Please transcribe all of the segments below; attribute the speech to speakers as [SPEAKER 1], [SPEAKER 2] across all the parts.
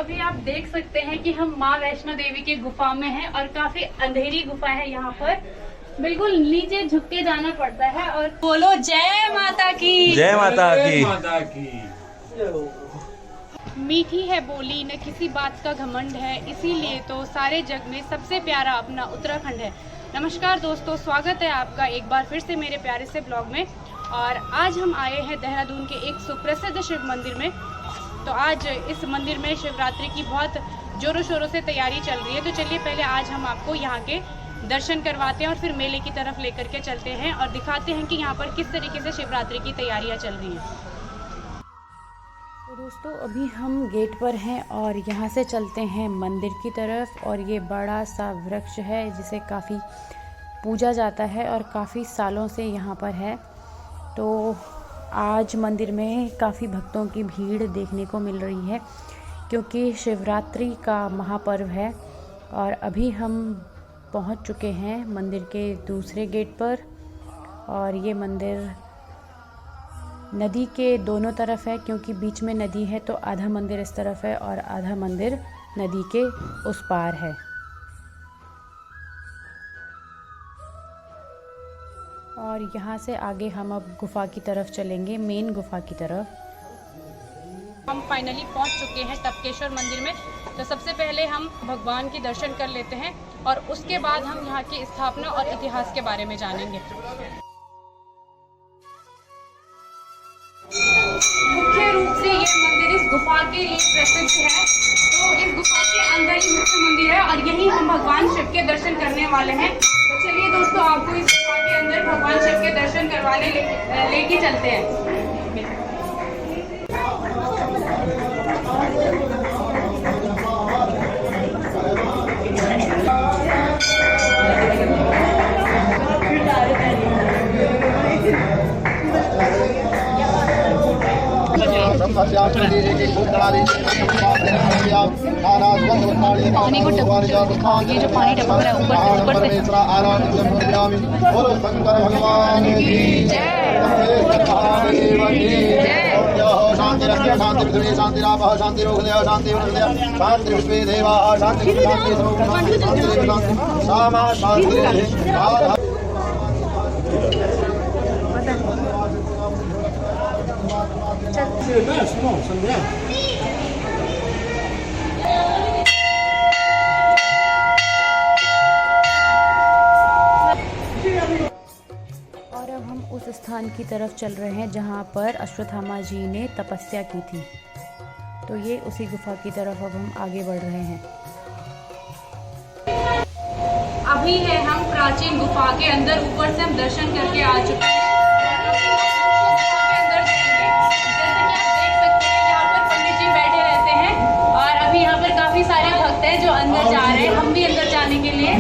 [SPEAKER 1] अभी आप देख सकते हैं कि हम माँ वैष्णो देवी की गुफा में हैं और काफी अंधेरी गुफा है यहाँ पर। बिल्कुल नीचे झुक के जाना पड़ता है। और बोलो जय माता की,
[SPEAKER 2] जय माता की।
[SPEAKER 3] माता की।
[SPEAKER 1] मीठी है बोली न किसी बात का घमंड है, इसीलिए तो सारे जग में सबसे प्यारा अपना उत्तराखंड है। नमस्कार दोस्तों, स्वागत है आपका एक बार फिर से मेरे प्यारे से ब्लॉग में। और आज हम आए हैं देहरादून के एक सुप्रसिद्ध शिव मंदिर में। तो आज इस मंदिर में शिवरात्रि की बहुत जोरों शोरों से तैयारी चल रही है। तो चलिए पहले आज हम आपको यहाँ के दर्शन करवाते हैं और फिर मेले की तरफ लेकर के चलते हैं और दिखाते हैं कि यहाँ पर किस तरीके से शिवरात्रि की तैयारियाँ चल रही हैं। तो दोस्तों अभी हम गेट पर हैं और यहाँ से चलते हैं मंदिर की तरफ। और ये बड़ा सा वृक्ष है जिसे काफ़ी पूजा जाता है और काफ़ी सालों से यहाँ पर है। तो आज मंदिर में काफ़ी भक्तों की भीड़ देखने को मिल रही है क्योंकि शिवरात्रि का महापर्व है। और अभी हम पहुँच चुके हैं मंदिर के दूसरे गेट पर। और ये मंदिर नदी के दोनों तरफ है क्योंकि बीच में नदी है, तो आधा मंदिर इस तरफ है और आधा मंदिर नदी के उस पार है। और यहाँ से आगे हम अब गुफा की तरफ चलेंगे, मेन गुफा की तरफ। हम फाइनली पहुँच चुके हैं टपकेश्वर मंदिर में। तो सबसे पहले हम भगवान की दर्शन कर लेते हैं और उसके बाद हम यहाँ की स्थापना और इतिहास के बारे में जानेंगे। मुख्य रूप से ये मंदिर इस गुफा के लिए प्रसिद्ध है। तो इस गुफा के अंदर ही मुख्य मंदिर है और यहीं हम भगवान शिव के दर्शन करने वाले हैं। तो चलिए दोस्तों, आपको इस गुफा के अंदर भगवान शिव के दर्शन करवाने लेके चलते हैं।
[SPEAKER 4] पानी को ये जो पानी टपक रहा है ऊपर से शांति रक्षा शांति पृथ्वी शांति रापः शांति रोगदय शांति वृद्धय शांति विश्वे देवाः शांति शांति शांति सामा शांति।
[SPEAKER 1] और अब हम उस स्थान की तरफ चल रहे हैं जहाँ पर अश्वत्थामा जी ने तपस्या की थी। तो ये उसी गुफा की तरफ अब हम आगे बढ़ रहे हैं। अभी है हम प्राचीन गुफा के अंदर, ऊपर से हम दर्शन करके आ चुके हैं। सारे भक्त हैं जो अंदर जा रहे हैं। हम भी अंदर जाने के लिए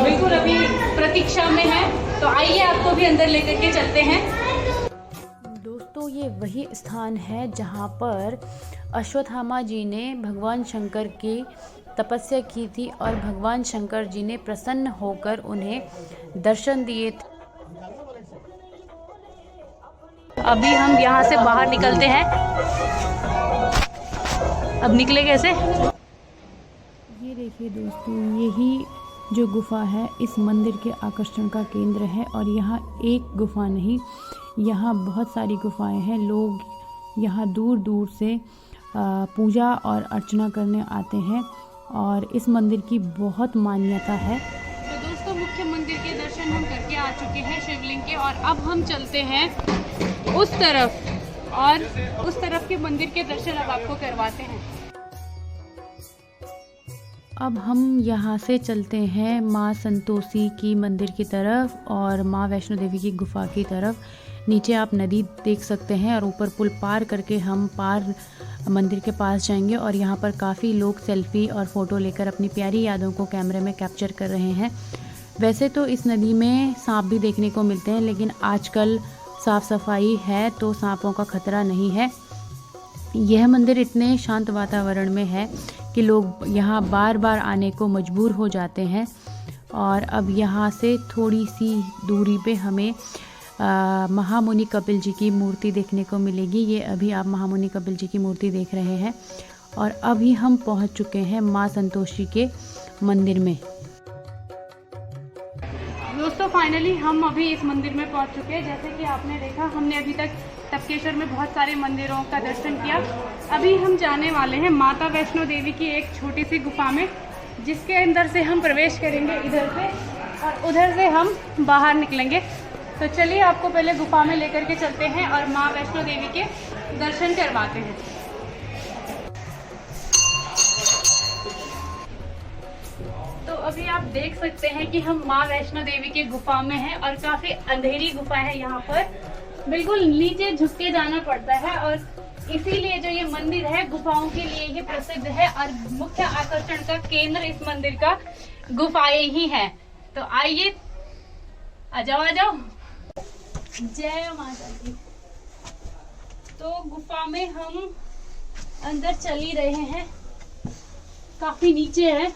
[SPEAKER 1] बिल्कुल अभी प्रतीक्षा में हैं। तो आइए आपको भी अंदर लेकर के चलते हैं। दोस्तों ये वही स्थान है जहां पर अश्वत्थामा जी ने भगवान शंकर की तपस्या की थी और भगवान शंकर जी ने प्रसन्न होकर उन्हें दर्शन दिए थे। अभी हम यहाँ से बाहर निकलते हैं। अब निकले कैसे? ये देखिए दोस्तों, यही जो गुफा है इस मंदिर के आकर्षण का केंद्र है। और यहाँ एक गुफा नहीं, यहाँ बहुत सारी गुफाएं हैं। लोग यहाँ दूर दूर से पूजा और अर्चना करने आते हैं और इस मंदिर की बहुत मान्यता है। तो दोस्तों मुख्य मंदिर के दर्शन हम करके आ चुके हैं शिवलिंग के। और अब हम चलते हैं उस तरफ और उस तरफ के मंदिर के दर्शन अब आपको करवाते हैं। अब हम यहाँ से चलते हैं माँ संतोषी की मंदिर की तरफ और माँ वैष्णो देवी की गुफा की तरफ। नीचे आप नदी देख सकते हैं और ऊपर पुल पार करके हम पार मंदिर के पास जाएंगे। और यहाँ पर काफ़ी लोग सेल्फी और फ़ोटो लेकर अपनी प्यारी यादों को कैमरे में कैप्चर कर रहे हैं। वैसे तो इस नदी में सांप भी देखने को मिलते हैं, लेकिन आजकल साफ़ सफाई है तो सांपों का खतरा नहीं है। यह मंदिर इतने शांत वातावरण में है कि लोग यहाँ बार बार आने को मजबूर हो जाते हैं। और अब यहाँ से थोड़ी सी दूरी पे हमें महामुनि कपिल जी की मूर्ति देखने को मिलेगी। ये अभी आप महामुनि कपिल जी की मूर्ति देख रहे हैं। और अभी हम पहुंच चुके हैं माँ संतोषी के मंदिर में। दोस्तों फाइनली हम अभी इस मंदिर में पहुंच चुके हैं। जैसे कि आपने देखा, हमने अभी तक टपकेश्वर में बहुत सारे मंदिरों का दर्शन किया। अभी हम जाने वाले हैं माता वैष्णो देवी की एक छोटी सी गुफा में, जिसके अंदर से हम प्रवेश करेंगे इधर से और उधर से हम बाहर निकलेंगे। तो चलिए आपको पहले गुफा में लेकर के चलते हैं और माँ वैष्णो देवी के दर्शन करवाते हैं। तो अभी आप देख सकते हैं कि हम माँ वैष्णो देवी के गुफा में हैं और काफ़ी अंधेरी गुफा है। यहाँ पर बिल्कुल नीचे झुक के जाना पड़ता है और इसीलिए जो ये मंदिर है गुफाओं के लिए ही प्रसिद्ध है और मुख्य आकर्षण का केंद्र इस मंदिर का गुफाएं ही है। तो आइए, आ जाओ। जय माता दी। तो गुफा में हम अंदर चल ही रहे हैं, काफी नीचे है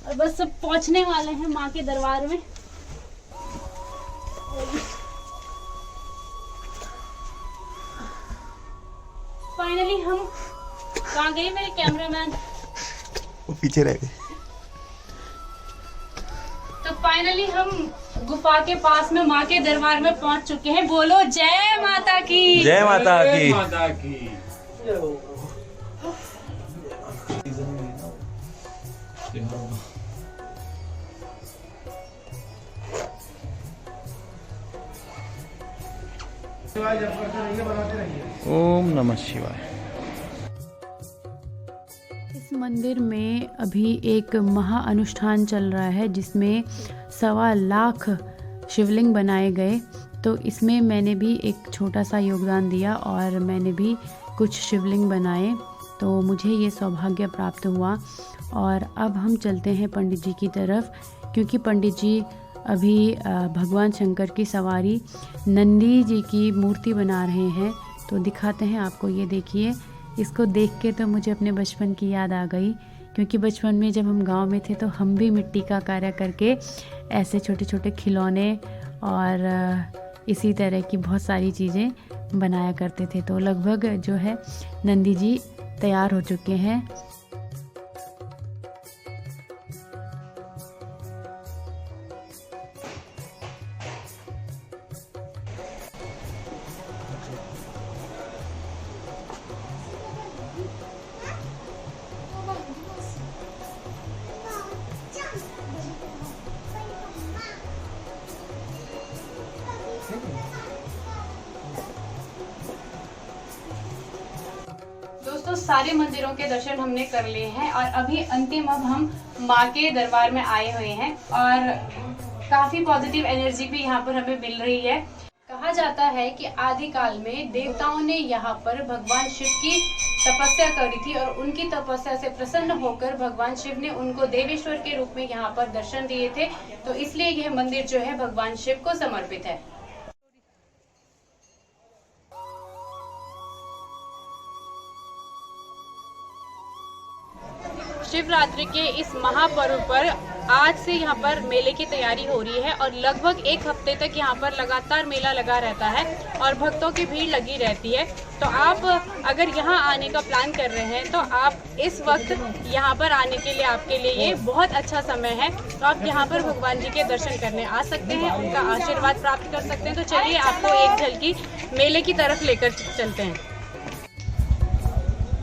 [SPEAKER 1] और बस सब पहुंचने वाले हैं माँ के दरबार में। फाइनली हम कहाँ गए मेरे कैमरामैन?
[SPEAKER 2] वो पीछे रह गए।
[SPEAKER 1] तो फाइनली हम गुफा के पास में माँ के दरबार में पहुंच चुके हैं। बोलो जय माता की।
[SPEAKER 2] जय माता की।
[SPEAKER 3] जय माता की।
[SPEAKER 2] ओम नमः शिवाय।
[SPEAKER 1] इस मंदिर में अभी एक महा अनुष्ठान चल रहा है जिसमें 1.25 लाख शिवलिंग बनाए गए। तो इसमें मैंने भी एक छोटा सा योगदान दिया और मैंने भी कुछ शिवलिंग बनाए, तो मुझे ये सौभाग्य प्राप्त हुआ। और अब हम चलते हैं पंडित जी की तरफ, क्योंकि पंडित जी अभी भगवान शंकर की सवारी नंदी जी की मूर्ति बना रहे हैं। तो दिखाते हैं आपको, ये देखिए। इसको देख के तो मुझे अपने बचपन की याद आ गई, क्योंकि बचपन में जब हम गांव में थे तो हम भी मिट्टी का कार्य करके ऐसे छोटे छोटे खिलौने और इसी तरह की बहुत सारी चीज़ें बनाया करते थे। तो लगभग जो है नंदी जी तैयार हो चुके हैं। दोस्तों सारे मंदिरों के दर्शन हमने कर लिए हैं और अभी अंतिम अब हम माँ के दरबार में आए हुए हैं और काफी पॉजिटिव एनर्जी भी यहाँ पर हमें मिल रही है। कहा जाता है कि आदिकाल में देवताओं ने यहाँ पर भगवान शिव की तपस्या करी थी और उनकी तपस्या से प्रसन्न होकर भगवान शिव ने उनको देवेश्वर के रूप में यहाँ पर दर्शन दिए थे। तो इसलिए यह मंदिर जो है भगवान शिव को समर्पित है। शिवरात्रि के इस महापर्व पर आज से यहाँ पर मेले की तैयारी हो रही है और लगभग 1 हफ्ते तक यहाँ पर लगातार मेला लगा रहता है और भक्तों की भीड़ लगी रहती है। तो आप अगर यहाँ आने का प्लान कर रहे हैं तो आप इस वक्त यहाँ पर आने के लिए आपके लिए ये बहुत अच्छा समय है। तो आप यहाँ पर भगवान जी के दर्शन करने आ सकते हैं, उनका आशीर्वाद प्राप्त कर सकते हैं। तो चलिए आपको एक झलकी मेले की तरफ लेकर चलते हैं।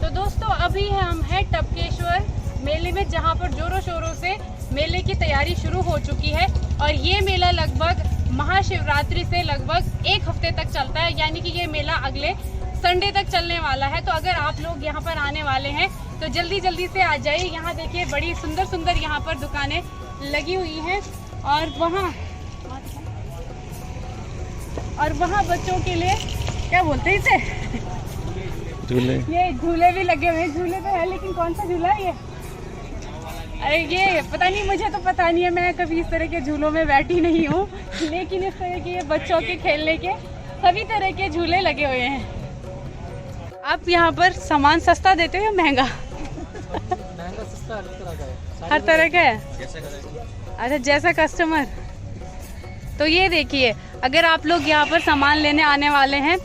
[SPEAKER 1] तो दोस्तों अभी हम हैं टपकेश्वर मेले में, जहाँ पर जोरों शोरों से मेले की तैयारी शुरू हो चुकी है और ये मेला लगभग महाशिवरात्रि से लगभग 1 हफ्ते तक चलता है, यानी कि ये मेला अगले संडे तक चलने वाला है। तो अगर आप लोग यहाँ पर आने वाले हैं तो जल्दी जल्दी से आ जाइए। यहाँ देखिए बड़ी सुंदर सुंदर यहाँ पर दुकानें लगी हुई हैं और वहाँ बच्चों के लिए क्या बोलते हैं इसे,
[SPEAKER 2] झूले, ये
[SPEAKER 1] झूले भी लगे हुए हैं। झूले तो है लेकिन कौन सा झूला है ये? अरे ये पता नहीं, मुझे तो पता नहीं है, मैं कभी इस तरह के झूलों में बैठी नहीं हूँ। लेकिन इस तरह के बच्चों के खेलने के सभी तरह के झूले लगे हुए हैं। आप यहाँ पर सामान सस्ता देते हो या महंगा?
[SPEAKER 3] महंगा सस्ता
[SPEAKER 1] हर तरह का है। अच्छा, जैसा कस्टमर। तो ये देखिए, अगर आप लोग यहाँ पर सामान लेने आने वाले हैं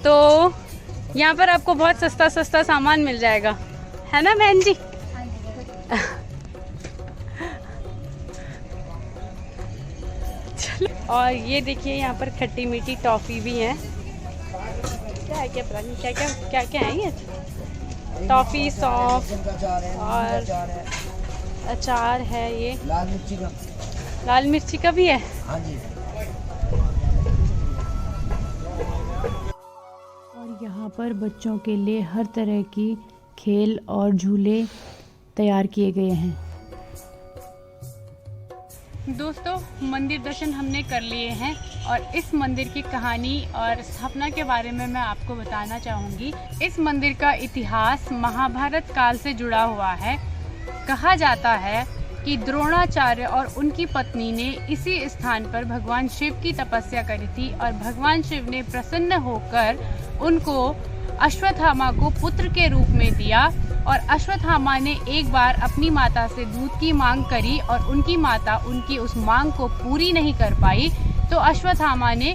[SPEAKER 1] तो यहाँ पर आपको बहुत सस्ता सस्ता सामान मिल जाएगा, है ना बहन जी? और ये देखिए यहाँ पर खट्टी मीठी टॉफ़ी भी है। क्या है, क्या पता नहीं क्या क्या क्या क्या है ये। टॉफ़ी, सौंफ और अचार है। ये लाल मिर्ची का भी है।
[SPEAKER 3] हाँ जी।
[SPEAKER 5] और यहाँ पर बच्चों के लिए हर तरह की खेल और झूले तैयार किए गए हैं।
[SPEAKER 1] दोस्तों, मंदिर दर्शन हमने कर लिए हैं और इस मंदिर की कहानी और स्थापना के बारे में मैं आपको बताना चाहूँगी। इस मंदिर का इतिहास महाभारत काल से जुड़ा हुआ है। कहा जाता है कि द्रोणाचार्य और उनकी पत्नी ने इसी स्थान पर भगवान शिव की तपस्या करी थी और भगवान शिव ने प्रसन्न होकर उनको अश्वत्थामा को पुत्र के रूप में दिया। और अश्वत्थामा ने एक बार अपनी माता से दूध की मांग करी और उनकी माता उनकी उस मांग को पूरी नहीं कर पाई, तो अश्वत्थामा ने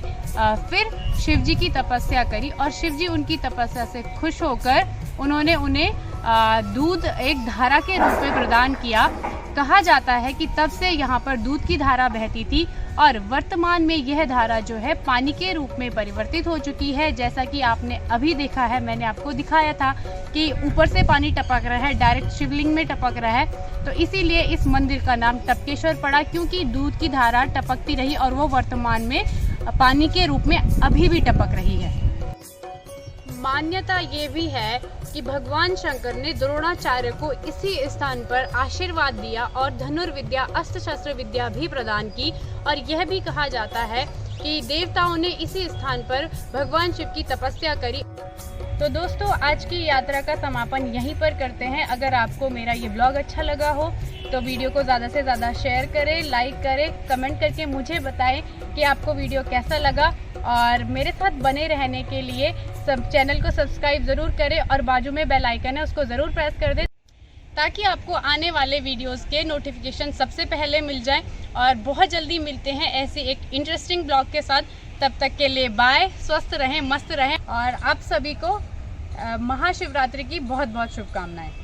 [SPEAKER 1] फिर शिवजी की तपस्या करी और शिवजी उनकी तपस्या से खुश होकर उन्होंने उन्हें दूध एक धारा के रूप में प्रदान किया। कहा जाता है कि तब से यहाँ पर दूध की धारा बहती थी और वर्तमान में यह धारा जो है पानी के रूप में परिवर्तित हो चुकी है। जैसा कि आपने अभी देखा है, मैंने आपको दिखाया था कि ऊपर से पानी टपक रहा है, डायरेक्ट शिवलिंग में टपक रहा है। तो इसीलिए इस मंदिर का नाम टपकेश्वर पड़ा, क्योंकि दूध की धारा टपकती रही और वो वर्तमान में पानी के रूप में अभी भी टपक रही है। मान्यता ये भी है कि भगवान शंकर ने द्रोणाचार्य को इसी स्थान पर आशीर्वाद दिया और धनुर्विद्या, अस्त्र शस्त्र विद्या भी प्रदान की। और यह भी कहा जाता है कि देवताओं ने इसी स्थान पर भगवान शिव की तपस्या करी। तो दोस्तों, आज की यात्रा का समापन यहीं पर करते हैं। अगर आपको मेरा ये ब्लॉग अच्छा लगा हो तो वीडियो को ज़्यादा से ज़्यादा शेयर करें, लाइक करें, कमेंट करके मुझे बताएं कि आपको वीडियो कैसा लगा। और मेरे साथ बने रहने के लिए सब चैनल को सब्सक्राइब ज़रूर करें और बाजू में बेल आइकन है उसको ज़रूर प्रेस कर दें, ताकि आपको आने वाले वीडियोस के नोटिफिकेशन सबसे पहले मिल जाएं। और बहुत जल्दी मिलते हैं ऐसी एक इंटरेस्टिंग ब्लॉग के साथ। तब तक के लिए बाय, स्वस्थ रहें, मस्त रहें और आप सभी को महाशिवरात्रि की बहुत बहुत शुभकामनाएं।